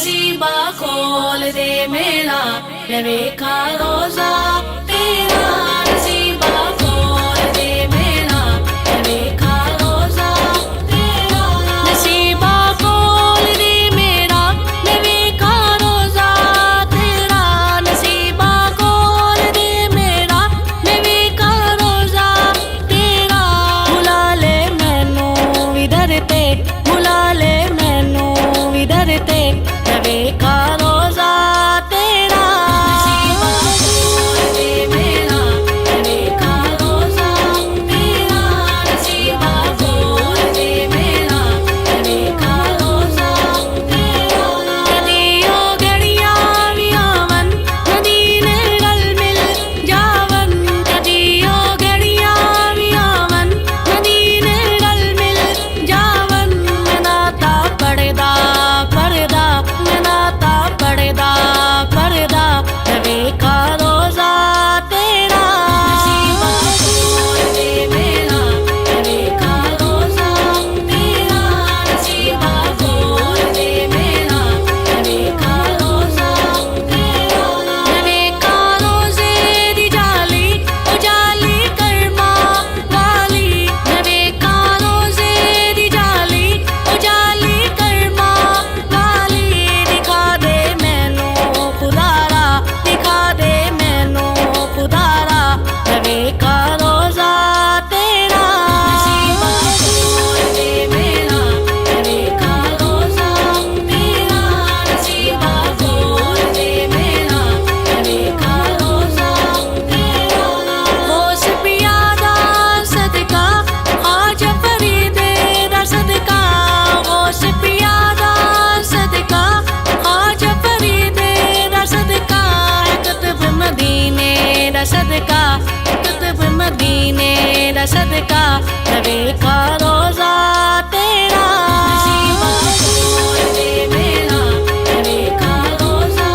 नसीबा खोल दे मेरा, मैं वेखा रोजा तेरा। नसीबा खोल दे मेरा, मैं वेखा रोजा तेरा। नसीबा खोल दे मेरा, मैं वेखा रोजा तेरा। नसीबा खोल दे मेरा, मैं वेखा रोजा तेरा। बुला ले मैनू इधर ते, बुला ले मैनू इधर ते, मैं वेखा रोजा तेरा। नसीबा खोल दे मेरा, मैं वेखा रोजा तेरा। नसीबा खोल दे मेरा, मैं वेखा रोजा तेरा। कदियो घड़ियां भी आवन, मदीने रल मिल जावन। कदियो घड़ियां भी आवन, मदीने रल मिल जावन। मैं नाता पढ़दा पढ़दा, मैं नाता पढ़दा पढ़दा, मैं वेखा रोजा तेरा। नसीबा खोल दे मेरा, मैं वेखा रोजा तेरा। नसीबा खोल दे मेरा, मैं वेखा रोजा तेरा। मैं वेखा रोजे दी जाली, ओ जाली करमा वाली। मैं वेखा रोजे दी जाली, ओ जाली करमा वाली। दिखा दे मैनू खुदारा, दिखा दे मैनू खुदारा, मैं वेखा रोजा तेरा। नसीबा खोल दे मेरा, मैं वेखा रोजा तेरा। नसीबा खोल दे मेरा, मैं वेखा रोजा तेरा। होश पियादा सदका, आज फरीदे दा सदका। होश पियादा सदका, आज फरीदे दा सदका। कुतुब मदीने दा सदका, कुतुब मदीने दा सदका, मैं वेखा रोजा तेरा। नसीबा खोल दे मेरा, मैं वेखा रोजा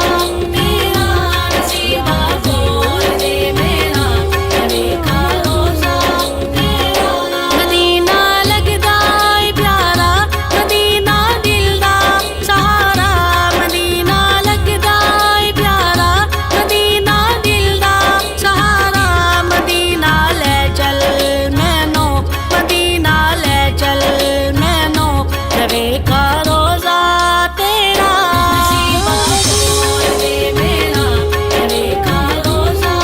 तेरा। नसीबा खोल दे मेरा, मैं वेखा रोजा तेरा। मदीना लगदा ऐ प्यारा, मदीना दिल दा सहारा। मदीना लगदा ऐ प्यारा, मदीना दिल दा सहारा। मदीना ले चल मैनू, मदीना ले चल मैनू, मैं वेखा रोजा तेरा। नसीबा खोल दे मेरा, मैं वेखा रोजा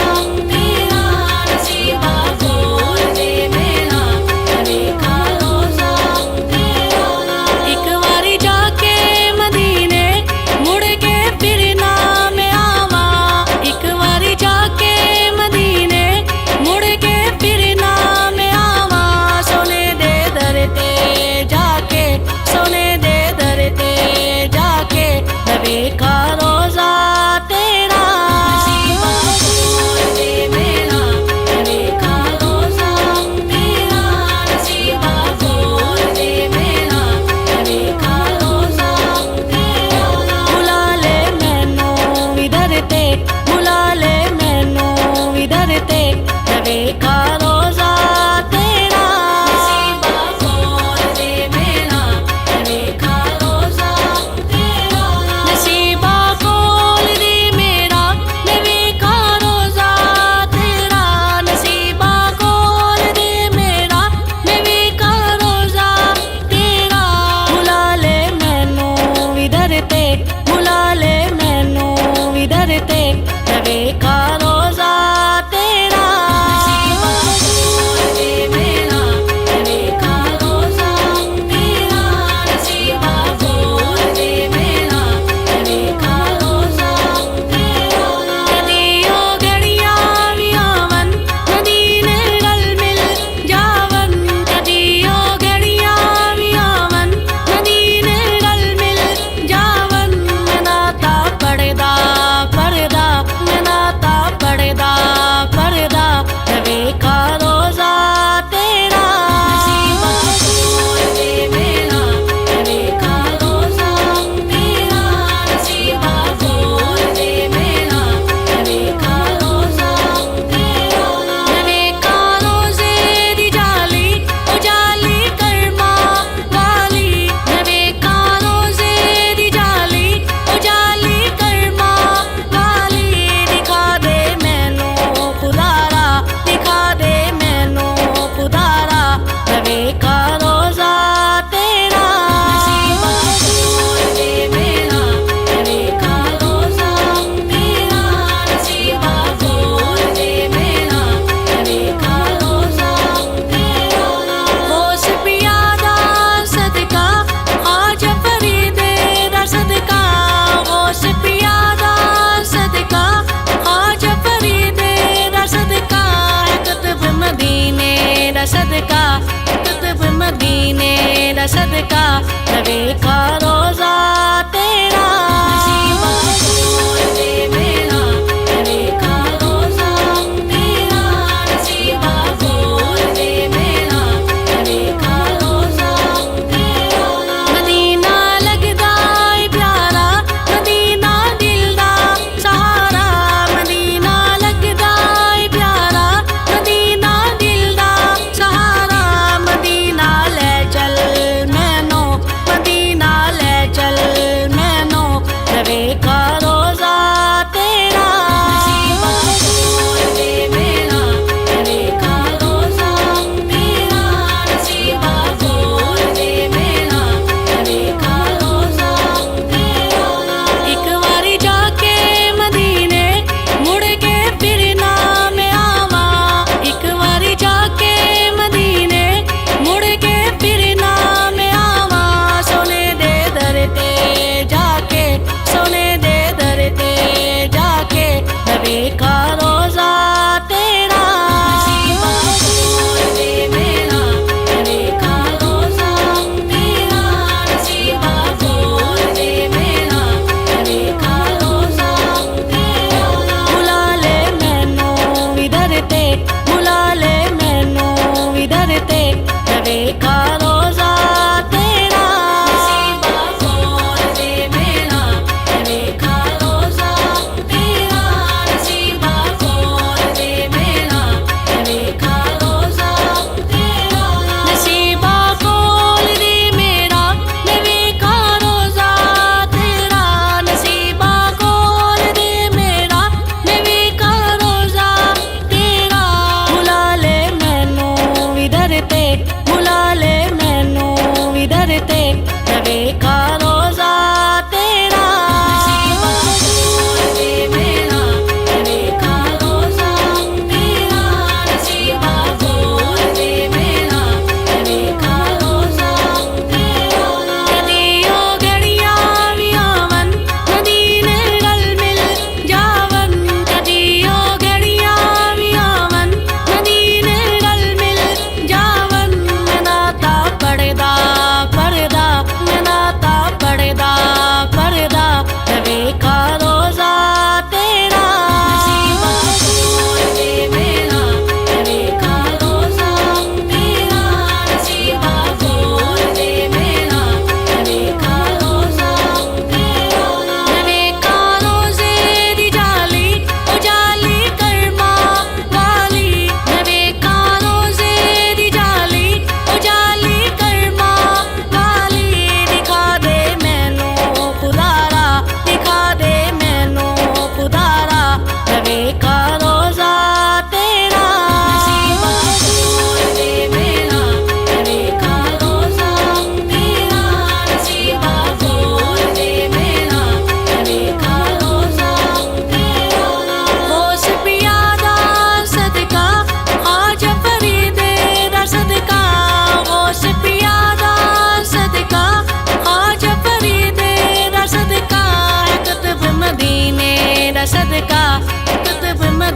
तेरा। नसीबा खोल दे मेरा, मैं वेखा रोजा तेरा। एक बारी जाके मदीने, मुड़ के फिर ना मैं आवा। एक बारी जाके मदीने, मुड़ के फिर ना मैं आवा। सोने दे दर ते जाके, सोने दे दर ते जाके, मैं वेखा रोजा तेरा। नसीबा खोल दे मेरा, मैं वेखा रोजा तेरा। नसीबा खोल दे मेरा, मैं वेखा रोजा तेरा। बुला ले मैनू इधर ते, बुला ले मैनू इधर ते, मैं वेखा रोजा तेरा। नसीबा खोल दे मेरा, मैं वेखा रोजा तेरा। नसीबा खोल दे मेरा, मैं वेखा रोजा तेरा। नसीबा खोल दे मेरा, मैं वेखा रोजा तेरा। बुला ले मैनू इधर ते, बुला ले मैनू इधर ते, मैं वेखा रोजा तेरा। नसीबा खोल दे मेरा, मैं वेखा रोजा तेरा। नसीबा खोल दे मेरा, मैं वेखा रोजा तेरा। कदियो घड़ियां भी आवन, मदीने रल मिल जावन। कदियो घड़ियां भी आवन, मदीने रल मिल जावन। मैं नाता पढ़दा पढ़दा, मैं नाता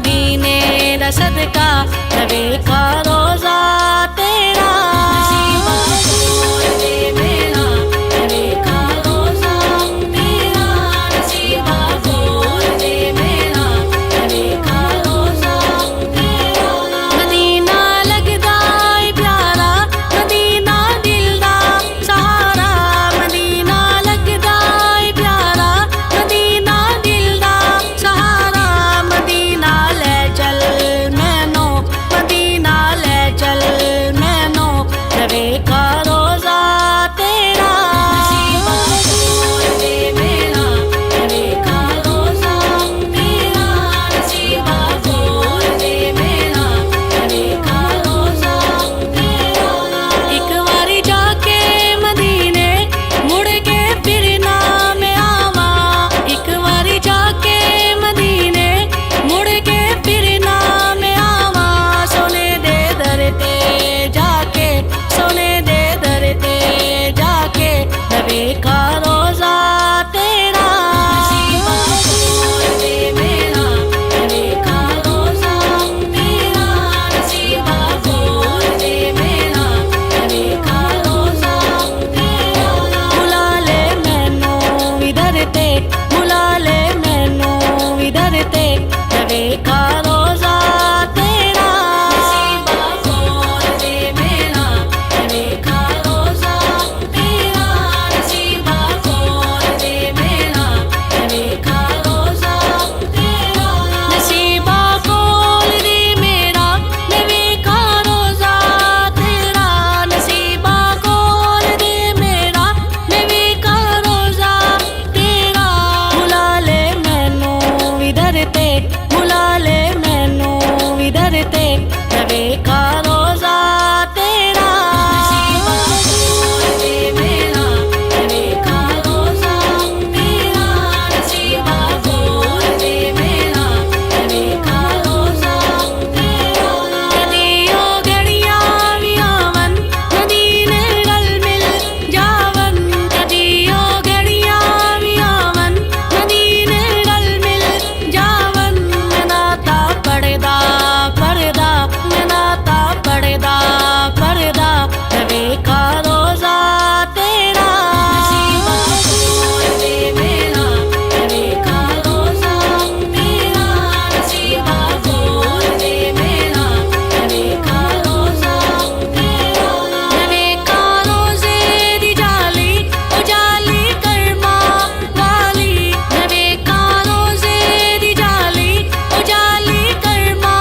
मदीने दा सदका नबी का रोजा तेरा नसीबा खोल दे मेरा नबी का रोजा तेरा नसीबा खोल दे मेरा नबी का रोजा तेरा मदीना लगदा है प्यारा मदीना दिल दा सहारा मदीना लगदा है प्यारा मदीना दिल दा सहारा मदीना ले चल मैनू मदीना ले चल मैनू नबी का रोजा तेरा नसीबा खोल दे मेरा नबी का रोजा तेरा नसीबा खोल दे मेरा नबी का रोजा तेरा एक बारी जाके मदीने मुड़ के फिर ना मैं आवा एक बारी जाके मदीने मुड़ के फिर ना मैं आवा सोने दे दर ते जाके सोने दे दर ते जाके नबी का रोजा तेरा नसीबा खोल दे मेरा नबी का रोजा तेरा नसीबा खोल दे मेरा नबी का रोजा तेरा बुला ले मैनू इधर ते बुला ले मैनू इधर ते नबी का रोजा तेरा नसीबा खोल दे मेरा नबी का रोजा तेरा नसीबा खोल दे मेरा नबी का रोजा तेरा नसीबा खोल दे मेरा नबी का रोजा तेरा नसीबा खोल दे मेरा नबी का रोजा तेरा बुला ले मैनू इधर ते बुला ले मैनू इधर ते नबी का रोजा तेरा नसीबा खोल दे मेरा नबी का रोजा तेरा नसीबा खोल दे मेरा नबी का रोजा तेरा कदी ओ घड़ियां भी आवन मदीने गल मिल जावन कदी ओ घड़ियां भी आवन मदीने गल मिल जावन नाता पड़दा पड़दा नाता पड़दा पड़दा नबी का रोजा तेरा नसीबा खोल दे मेरा नबी का रोजा तेरा नसीबा खोल दे मेरा नबी का रोजा तेरा नबी का रोजे दी जाली ओ जाली कर्मा वाली नबी का रोजे दी जाली ओ जाली कर्मा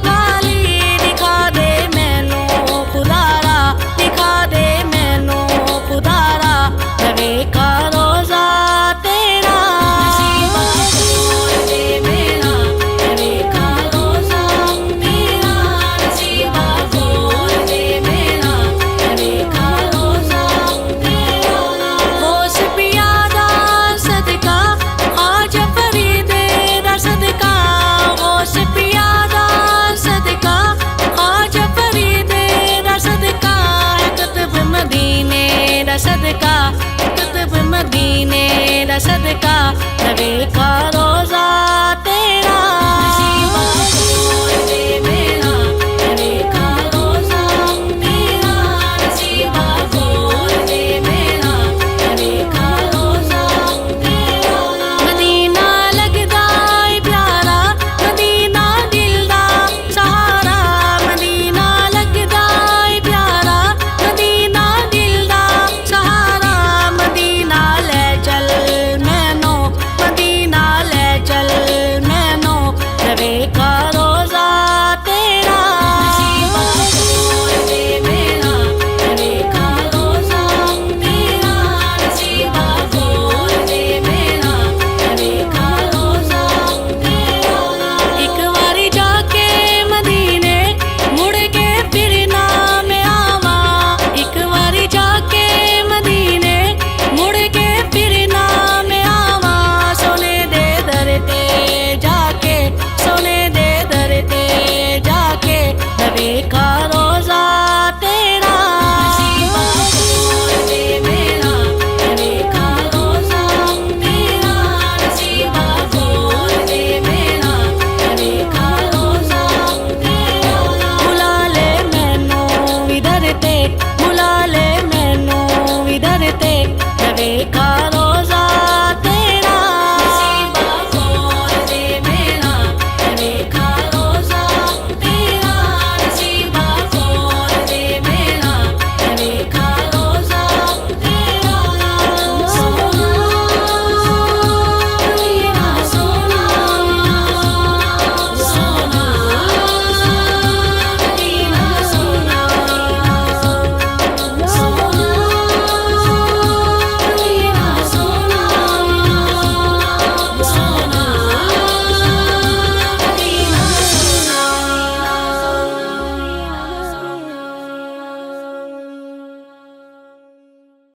वाली दिखा दे मैनू खुदारा दिखा दे मैनू खुदारा नबी का रोजा तेरा नसीबा खोल दे मेरा नबी का रोजा तेरा नसीबा खोल दे मेरा नबी का रोजा तेरा होश पियादा सदका आज फरीदे दा सदका होश पियादा सदका आज फरीदे दा सदका कुतुब मदीने दा सदका कुतुब मदीने दा सदका नबी का